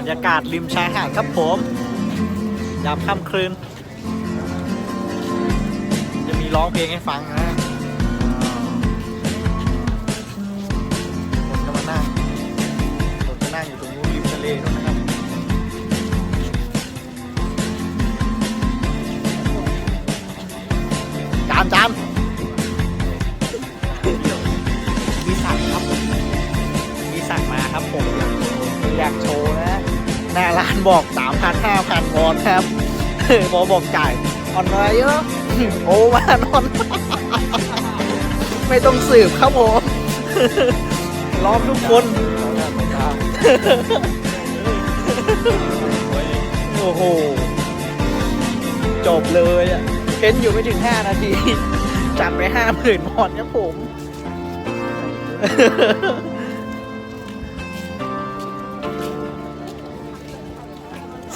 บรรยากาศริมชายหาดครับผมยามค่ำคืนจะมีร้องเพลงให้ฟังนะคนก็มานั่งคนก็นั่งอยู่ตรงนู้นริมทะเลนู่นนะครับจามมีสั่งครับมีสั่งมาครับผมอยากโชว์นะหน้าร้านบอก 3,000-5,000 วอนครับบอกจ่ายออนอะไรเยอะโอ้มานอนไม่ต้องสืบครับผมล้อมทุกคนโอ้โหจบเลยอ่ะเพ้นอยู่ไม่ถึง5 นาทีจัดไป 50,000 วอนครับผม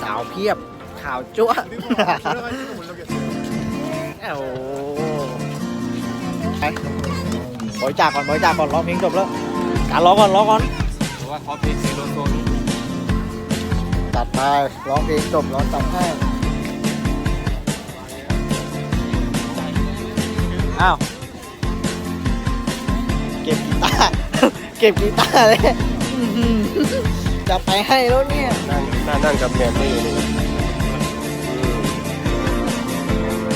สาวเพียบข่าวจั๊วโอ้ไปบริจาคก่อนร้องเพลงจบแล้วการร้องก่อนหรือว่าขอเพลงเซโลโซนี้ ตัดไปร้องเพลงจบร้องจัดให้อ้าวเก็บกีตาร์เลยจะไปให้แล้วเนี่ยนั่งกับแมนนี่เลย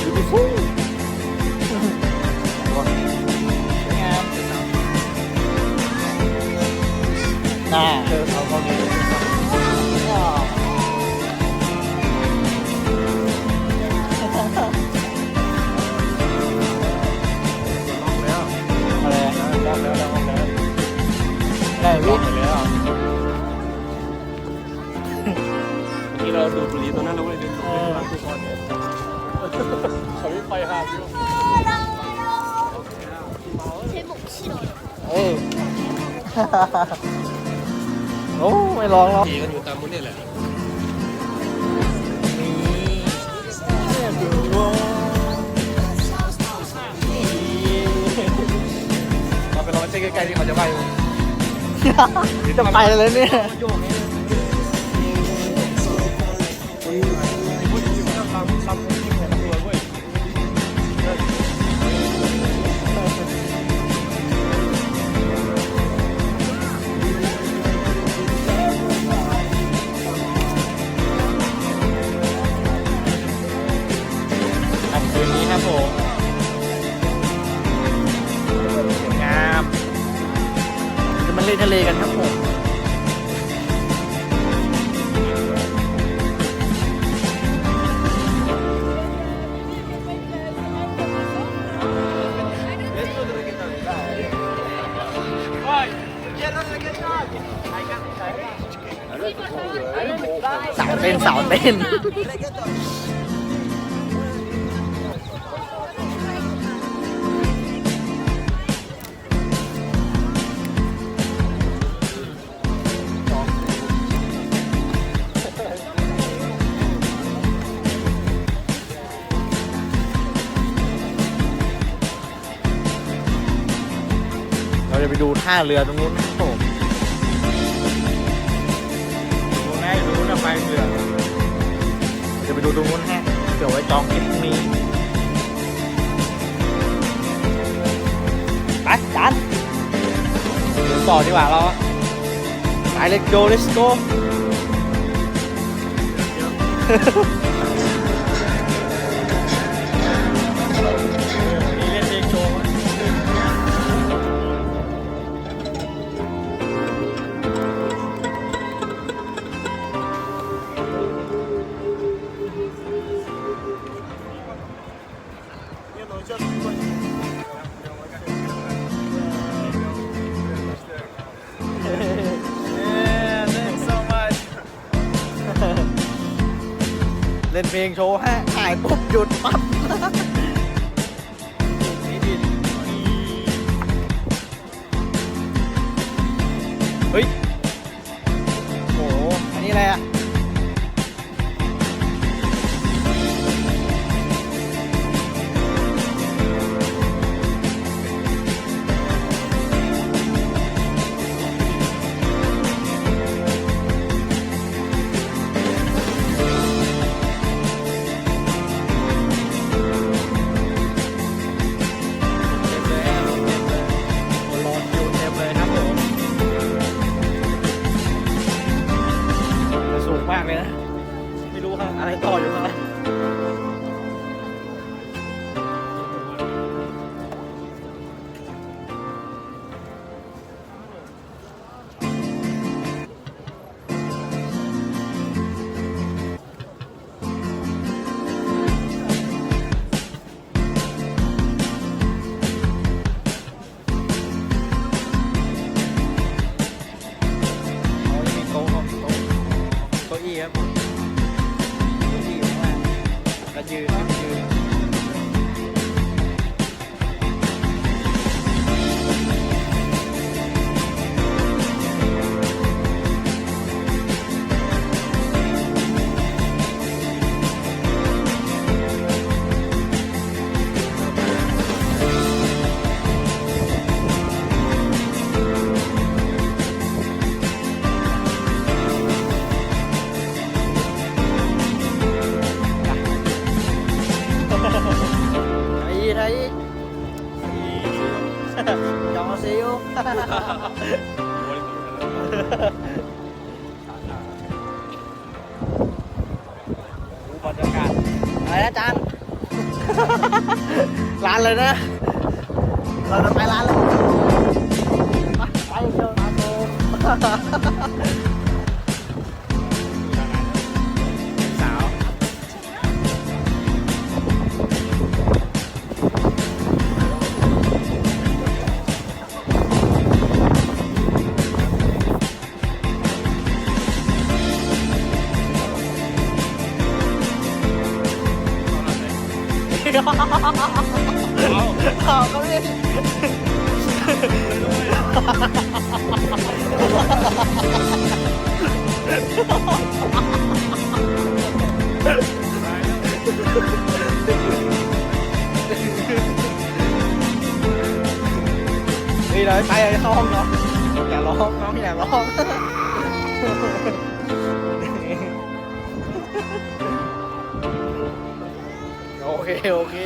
beautiful สวยงามน่าเอาเข้าดีได้วิทย์แล้วที่เราดูดบุหรี่ตัวนั้นเราเลยดูดบุหรี่ทุกคนเขาไม่ไฟหาอยู่โอ้ไม่ร้องแล้วขี่กันอยู่ตามมุ้งนี่แหละเราไปลองเช็คใกล้ๆที่เขาจะไปจะไปเลยเนี่ยคืนนี้ครับผมสวยงามจะมาเล่นทะเลกันครับผมสาวเต้นเราจะไปดูท่าเรือตรงนู้นครับผมดูนะไฟเรือจะไปดูตรงนู้นฮะเดี๋ยวไว้จองคลิปพรุ่งนี้ไปจันดูต่อดีกว่าเราไป let's go มีเล่นเพลงโชว์เล่นเพลงโชว์ฮะถ่ายปุ๊บหยุดปั๊บเฮ้ยโหอันนี้อะไรอ่ะ เลยนะ ไม่รู้ครับอะไรต่ออยู่ข้างล่างเขาจะมีโต๊ะครับโต๊ะเก้าอี้ครับผมเก้าอี้อยู่ข้างล่างก็ยืนครับยืน Thầy thầy chọn xíu บรรยากาศอะไรนะจัน ร้านเลยนะ เราจะไปร้านเลยไปเที่ยวร้านโมสาวเอาก็ไม่นี่เลยไปเลยเข้าห้องเนาะอย่าร้องน้องอย่าร้องโอเคโอเค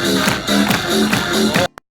ครับ